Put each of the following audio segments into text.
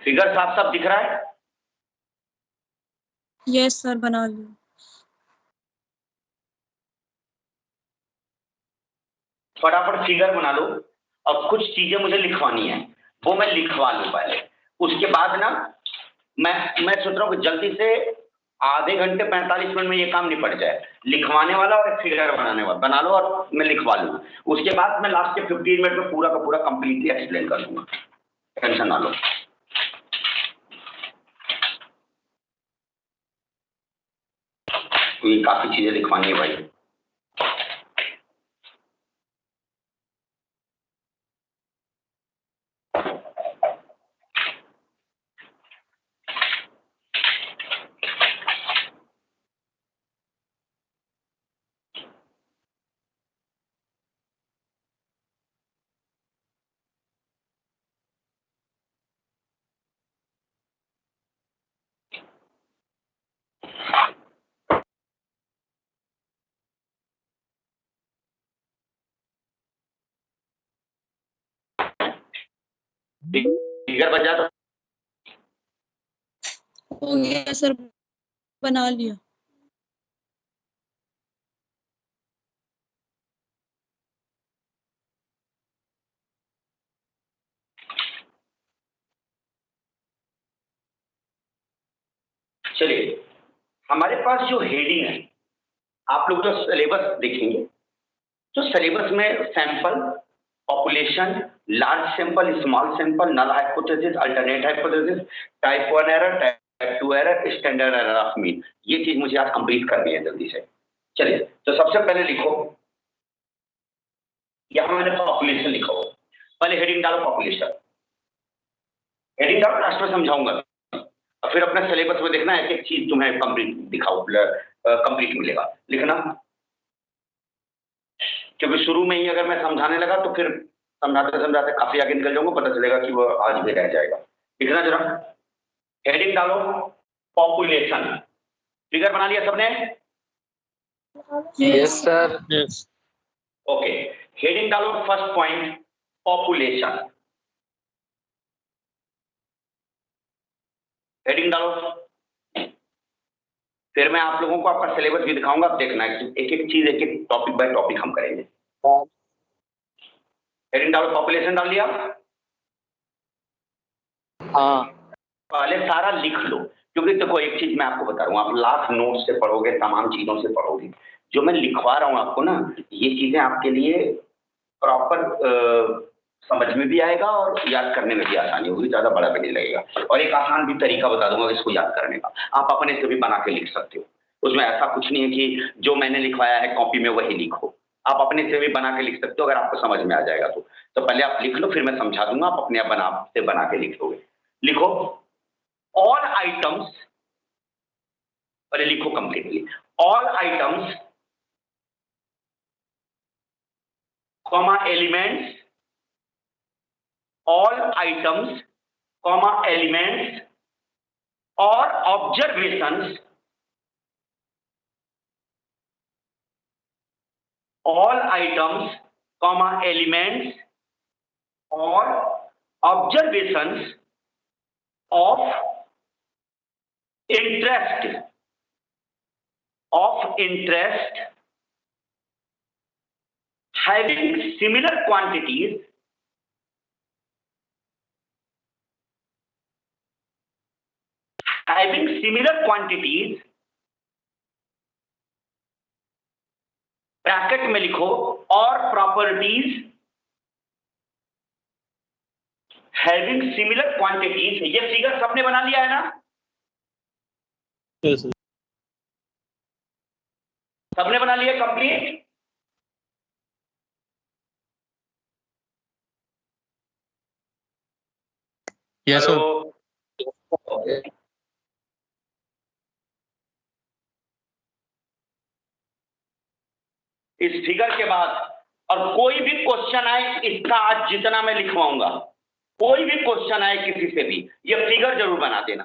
Figure साफ साफ दिख रहा है? यस सर, बना लिया। फटाफट फिगर बना लो और कुछ चीजें मुझे लिखवानी है, वो मैं लिखवा लूं पहले। उसके बाद ना मैं सोच रहा हूँ कि जल्दी से आधे घंटे 45 मिनट में ये काम निपट जाए, लिखवाने वाला और एक फिगर बनाने वाला। बना लो और मैं लिखवा लूँ, उसके बाद मैं लास्ट के 15 मिनट में पूरा का पूरा कंप्लीटली एक्सप्लेन कर दूंगा, टेंशन ना लो। तो ये काफी चीजें लिखवानी है भाई। फिगर बन जाता हो गया सर, बना लिया। चलिए, हमारे पास जो हेडिंग है, आप लोग जो सिलेबस देखेंगे, तो सिलेबस में sample, population, large sample, small sample, null hypothesis, alternate hypothesis, type 1 error, type 2 error, standard error of mean, ये चीज मुझे आज कंप्लीट करनी है जल्दी से। चलिए, तो सबसे पहले लिखो, यहां मैंने पॉपुलेशन लिखा हो, पहले हेडिंग डालो पॉपुलेशन, हेडिंग डालो, लास्ट में समझाऊंगा, और फिर अपने सिलेबस में देखना एक एक चीज तुम्हें कंप्लीट दिखाओ, कंप्लीट मिलेगा लिखना, क्योंकि शुरू में ही अगर मैं समझाने लगा तो फिर समझाते समझाते काफी आगे निकल जाऊंगा, पता चलेगा कि वो आज भी रह जाएगा। लिखना जरा, हेडिंग डालो पॉपुलेशन, फिगर बना लिया सबने? Yes sir. Yes. Okay, heading डालो फर्स्ट पॉइंट पॉपुलेशन, हेडिंग डालो। फिर मैं आप लोगों को आपका सिलेबस भी दिखाऊंगा, आप देखना एक एक चीज, एक एक टॉपिक बाय टॉपिक हम करेंगे। हेडिंग डालो पॉपुलेशन, डाल दिया? हाँ। पहले सारा लिख लो, क्योंकि देखो एक चीज मैं आपको बता रहा हूँ, आप लाख नोट से पढ़ोगे, तमाम चीजों से पढ़ोगे, जो मैं लिखवा रहा हूँ आपको ना, ये चीजें आपके लिए प्रॉपर समझ में भी आएगा और याद करने में भी आसानी होगी, ज्यादा बड़ा भी नहीं लगेगा। और एक आसान भी तरीका बता दूंगा इसको याद करने का, आप अपने से भी बना के लिख सकते हो, उसमें ऐसा कुछ नहीं है कि जो मैंने लिखवाया है कॉपी में वही लिखो, आप अपने से भी बना के लिख सकते हो अगर आपको समझ में आ जाएगा तो पहले आप लिख लो, फिर मैं समझा दूंगा, आप अपने आप से बना के लिख लोगे। लिखो all items, पहले लिखो completely, all items comma elements, all items comma elements or observations, all items comma elements or observations of interest having similar quantities bracket में लिखो और प्रॉपर्टीज हैविंग सिमिलर क्वांटिटीज। ये फिगर सबने बना लिया है ना? यस। सबने बना लिया कंप्लीट? Yes sir. ओके, इस फिगर के बाद और कोई भी क्वेश्चन आए, इसका आज जितना मैं लिखवाऊंगा, कोई भी क्वेश्चन आए किसी से भी, ये फिगर जरूर बना देना।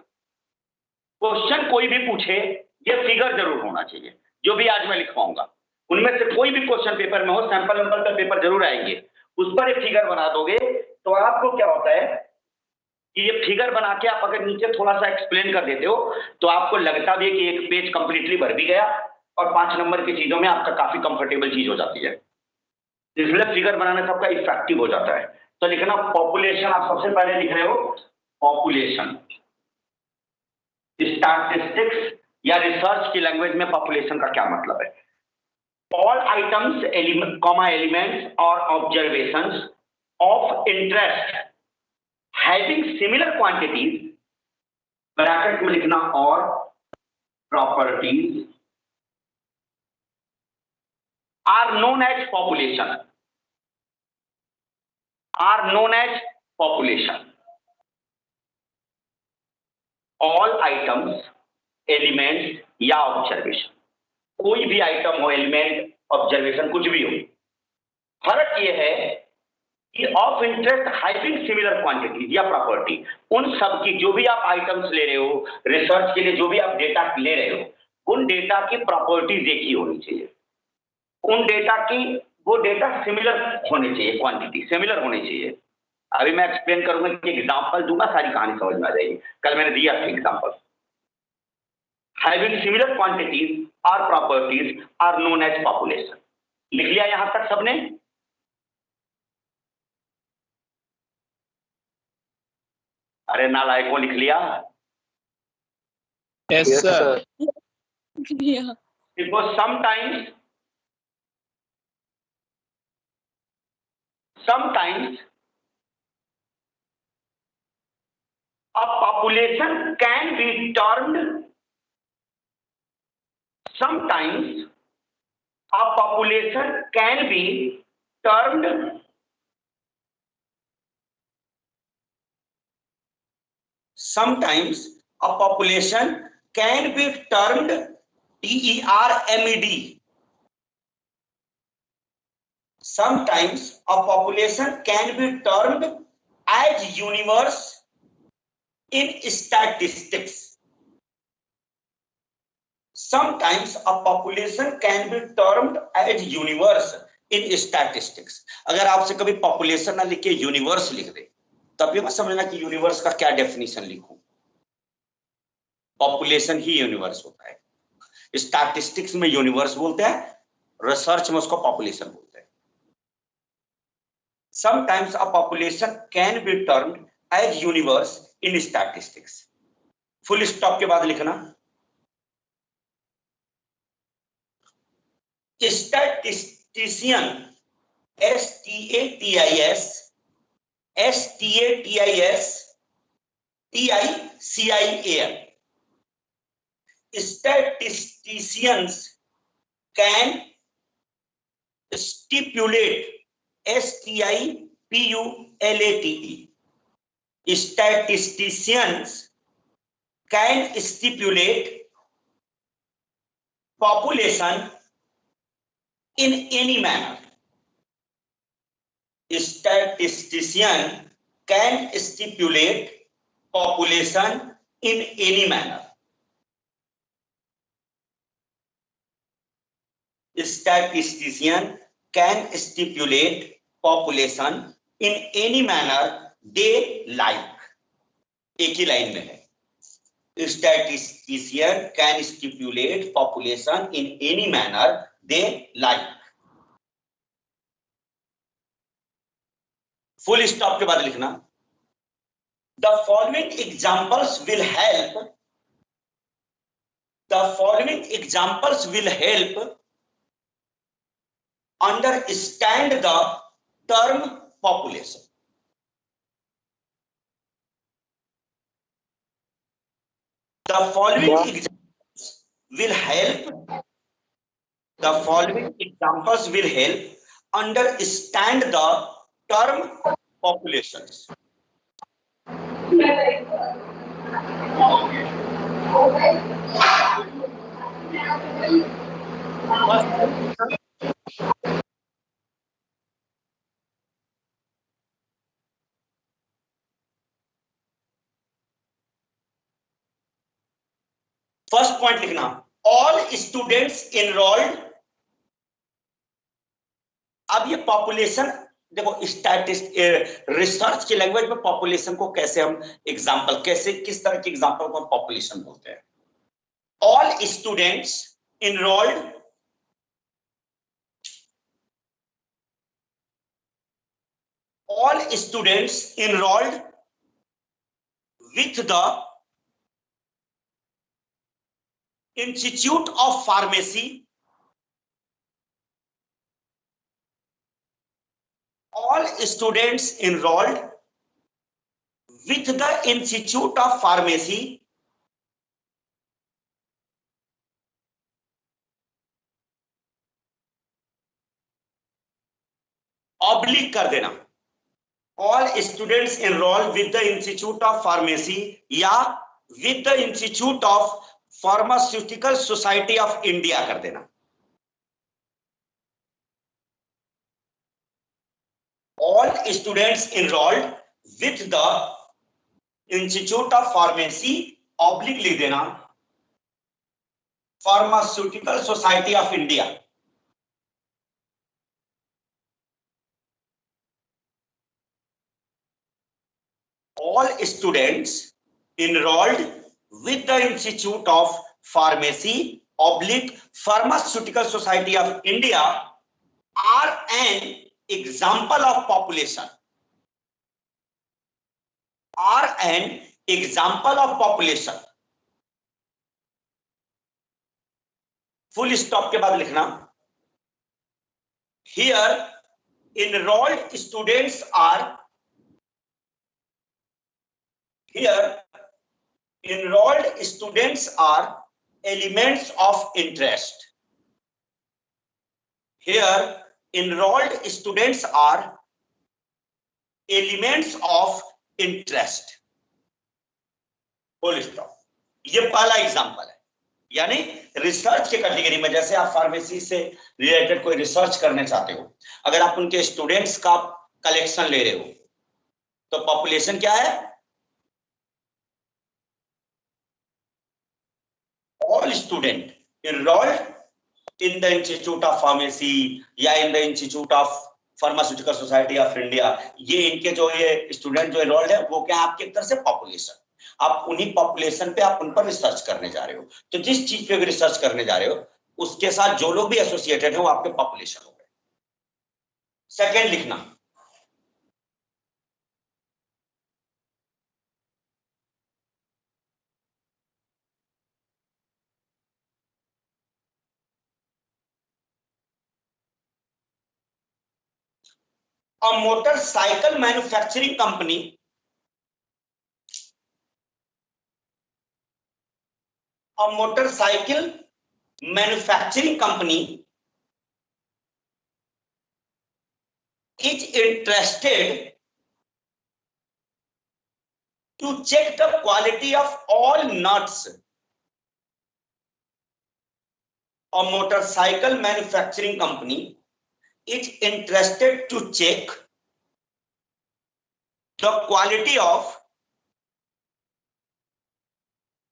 क्वेश्चन कोई भी पूछे, ये फिगर जरूर होना चाहिए, जो भी आज मैं लिखवाऊंगा उनमें से कोई भी क्वेश्चन पेपर में हो, सैंपल नंबर का पेपर जरूर आएंगे, उस पर एक फिगर बना दोगे तो आपको क्या होता है, कि ये फिगर बना के आप अगर नीचे थोड़ा सा एक्सप्लेन कर देते हो तो आपको लगता भी है कि एक पेज कंप्लीटली भर भी गया और 5 नंबर की चीजों में आपका काफी कंफर्टेबल चीज हो जाती है, इसलिए फिगर बनाने से आपका इफेक्टिव हो जाता है। तो लिखना पॉपुलेशन, आप सबसे पहले लिख रहे हो पॉपुलेशन। स्टैटिस्टिक्स या रिसर्च की लैंग्वेज में पॉपुलेशन का क्या मतलब है? ऑल आइटम्स एलिमेंट्स और observations of interest having similar quantities, bracket में लिखना और properties, are known as population, are known as population. All items elements या ऑब्जर्वेशन, कोई भी आइटम हो, एलिमेंट, ऑब्जर्वेशन, कुछ भी हो, फर्क ये है कि of interest having similar quantities या प्रॉपर्टी, उन सब की जो भी आप आइटम्स ले रहे हो, रिसर्च के लिए जो भी आप डेटा ले रहे हो, उन डेटा की प्रॉपर्टीज एक ही होनी चाहिए, उन डेटा की, वो डेटा सिमिलर होने चाहिए, क्वांटिटी सिमिलर होनी चाहिए। अभी मैं एक्सप्लेन करूंगा कि एग्जांपल दूंगा, सारी कहानी समझ में आ जाएगी। कल मैंने दिया था example. Having similar quantities or properties are known as population। लिख लिया यहां तक सबने? अरे नालायकों, लिख लिया? Yes, sir. Yeah. Because sometimes a population can be termed, sometimes a population can be termed sometimes a population can be termed TERMED. Sometimes a population can be termed as universe in statistics. Sometimes a population can be termed as universe in statistics. अगर आपसे कभी population ना लिख के universe लिख दे, तब ये मत समझना कि यूनिवर्स का क्या डेफिनेशन लिखूं। पॉपुलेशन ही यूनिवर्स होता है। स्टैटिस्टिक्स में यूनिवर्स बोलते हैं, रिसर्च में उसको पॉपुलेशन बोलते हैं। Sometimes a population can be termed as universe in statistics. Full stop के बाद लिखना statistician, STATIS TICIAN, statisticians can stipulate, STIPULATE, statisticians can stipulate population in any manner. Statistician can stipulate population in any manner. Statistician can stipulate population in any manner they like. एक ही line में है। Statistician can stipulate population in any manner they like. Full stop के बाद लिखना the following examples will help, the following examples will help understand the term population. The following examples will help, the following examples will help understand the term populations. First point लिखना all students enrolled. अब ये population देखो research की language में population को कैसे हम example, कैसे किस तरह के एग्जांपल को हम पॉपुलेशन बोलते हैं। All students enrolled with the Institute of Pharmacy, all students enrolled with the Institute of Pharmacy oblique कर देना, all students enrolled with the Institute of Pharmacy या with the Institute of Pharmaceutical Society of India कर देना। all students enrolled with the Institute of Pharmacy oblique लिख देना Pharmaceutical Society of India। all students enrolled with the Institute of Pharmacy oblique Pharmaceutical Society of India are an example of population, are an example of population। Full stop के बाद लिखना here enrolled students are, here enrolled students are elements of interest, here enrolled students are elements of interest। Full stop. ये पहला example है, यानी research के category में जैसे आप फार्मेसी से रिलेटेड कोई रिसर्च करने चाहते हो, अगर आप उनके स्टूडेंट्स का कलेक्शन ले रहे हो तो पॉपुलेशन क्या है? All student enrolled in the Institute of Pharmacy या in the Institute of Pharmaceutical Society of India, ये इनके जो ये स्टूडेंट जो एनरोल्ड है वो क्या आपकी तरफ से पॉपुलेशन, आप उन्हीं पॉपुलेशन पे आप उन पर रिसर्च करने जा रहे हो। तो जिस चीज पे भी रिसर्च करने जा रहे हो उसके साथ जो लोग भी एसोसिएटेड है वो आपके पॉपुलेशन हो गए। सेकेंड लिखना a motorcycle manufacturing company, a motorcycle manufacturing company is interested to check the quality of all nuts, a motorcycle manufacturing company is interested to check the quality of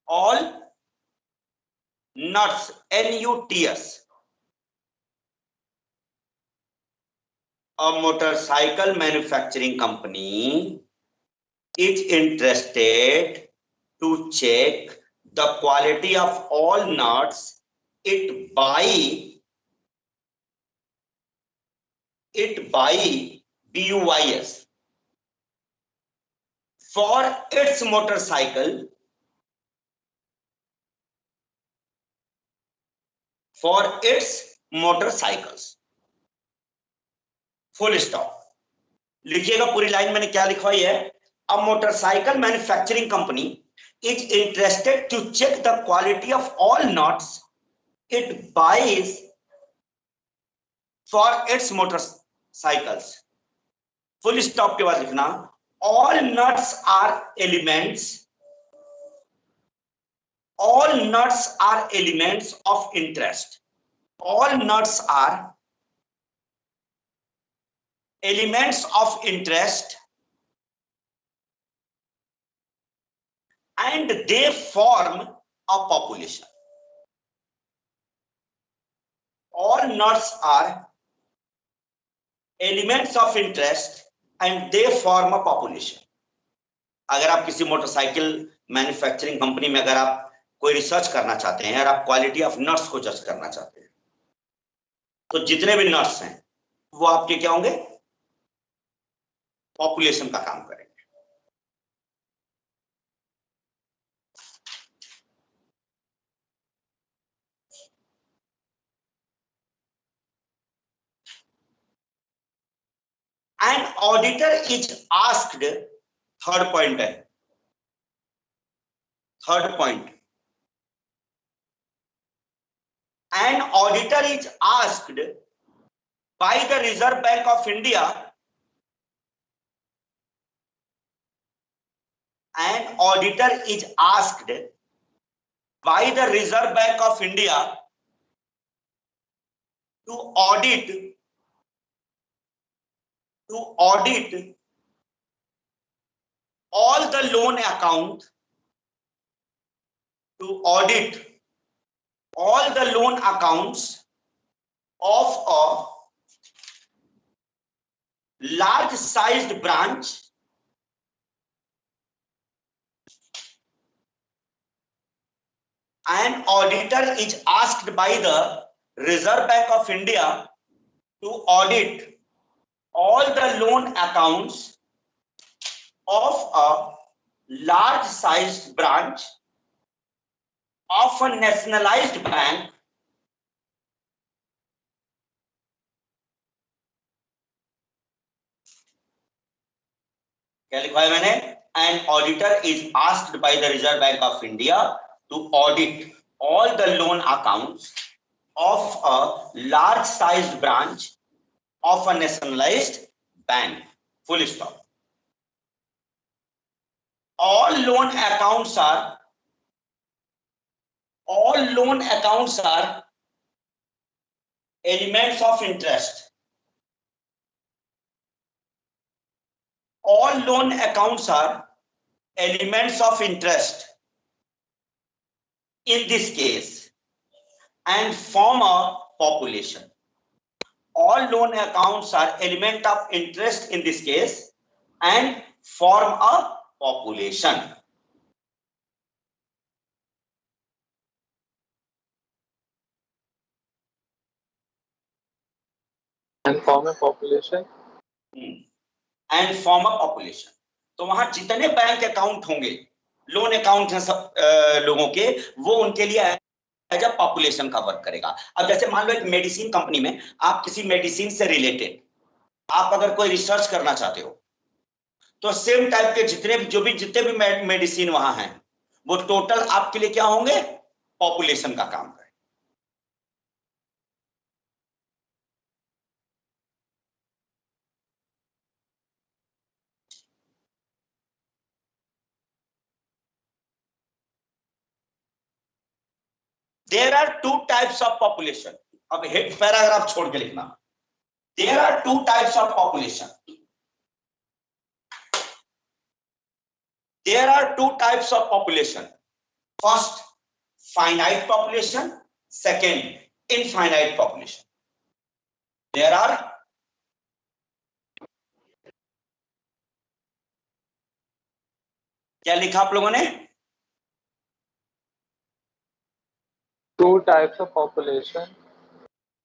all nuts, NUTS, a motorcycle manufacturing company is interested to check the quality of all nuts it buys for its motorcycles। Full stop. लिखिएगा पूरी line मैंने क्या लिखवाई है, a motorcycle manufacturing company is interested to check the quality of all nuts it buys for its motorcycles. Full stop के बाद लिखना all nuts are elements, all nuts are elements of interest, all nuts are elements of interest and they form a population, all nuts are elements of interest and they form a population. अगर आप किसी motorcycle manufacturing company में अगर आप कोई research करना चाहते हैं और आप क्वालिटी ऑफ नट्स को जज करना चाहते हैं, तो जितने भी नट्स हैं वो आपके क्या होंगे, पॉपुलेशन का काम करेंगे। An auditor is asked, third point है, third point, an auditor is asked by the Reserve Bank of India, an auditor is asked by the Reserve Bank of India to audit all the loan account, to audit all the loan accounts of a large sized branch an auditor is asked by the Reserve Bank of India to audit all the loan accounts of a large sized branch of a nationalized bank क्या लिखा है मैंने, an auditor is asked by the Reserve Bank of India to audit all the loan accounts of a large sized branch of a nationalized bank, full stop. All loan accounts are elements of interest. All loan accounts are elements of interest in this case and form a population. All loan accounts are element of interest in this case and form a population. And form a population. And form a population. तो वहां जितने bank account होंगे, loan account हैं सब लोगों के, वो उनके लिए एज अ पॉपुलेशन का वर्क करेगा। अब जैसे मान लो एक मेडिसिन कंपनी में आप किसी मेडिसिन से रिलेटेड आप अगर कोई रिसर्च करना चाहते हो, तो सेम टाइप के जितने भी मेडिसिन वहां हैं, वो टोटल आपके लिए क्या होंगे, पॉपुलेशन का काम करें। There are two types of population. अब पैराग्राफ छोड़ के लिखना। There are two types of population. There are two types of population. First, finite population. Second, infinite population. There are क्या लिखा आप लोगों ने? Two types of population.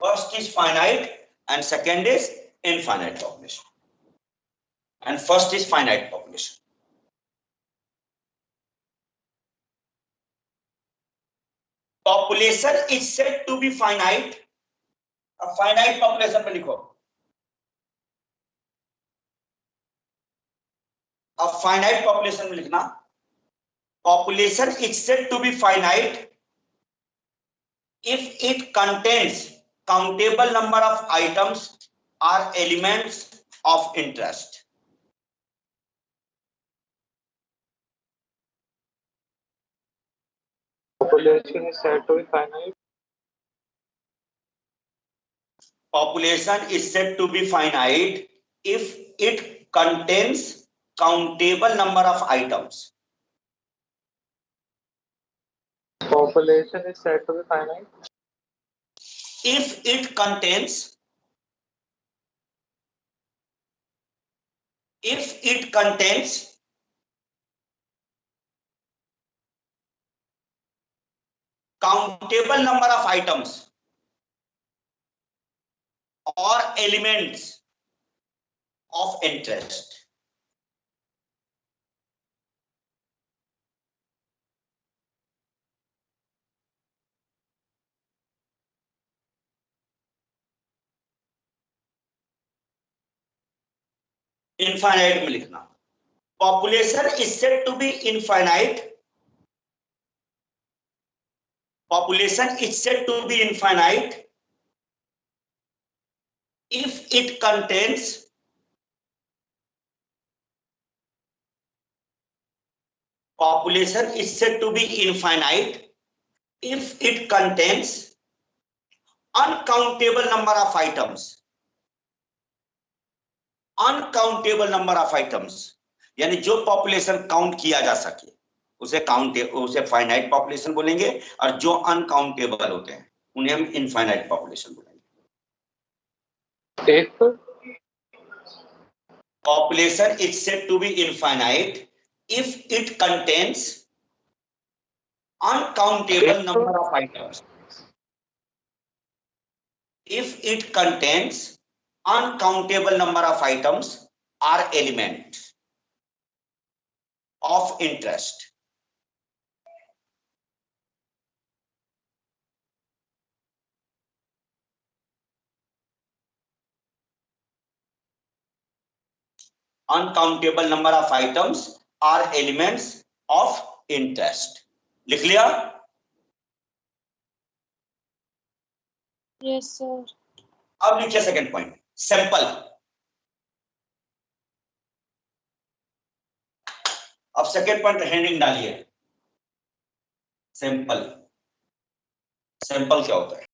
First is finite and second is infinite population. And first is finite population. Population is said to be finite. अब finite population पे लिखो। अब finite population में लिखना, population is said to be finite if it contains countable number of items or elements of interest. Population is said to be finite. Population is said to be finite if it contains countable number of items. Population is said to be finite if it contains if it contains countable number of items or elements of interest. Infinite में लिखना, population is said to be infinite. Population is said to be infinite if it contains population is said to be infinite if it contains uncountable number of items. Uncountable number of items यानी जो population count किया जा सके उसे finite population बोलेंगे, और जो uncountable होते हैं उन्हें हम इनफाइनाइट पॉपुलेशन बोलेंगे। Population is said to be infinite if it contains uncountable number of items. If it contains uncountable number of items or elements of interest. Uncountable number of items or elements of interest. लिख लिया? Yes, sir. अब लिखिए second point, sample. अब second point heading डालिए, sample. Sample क्या होता है?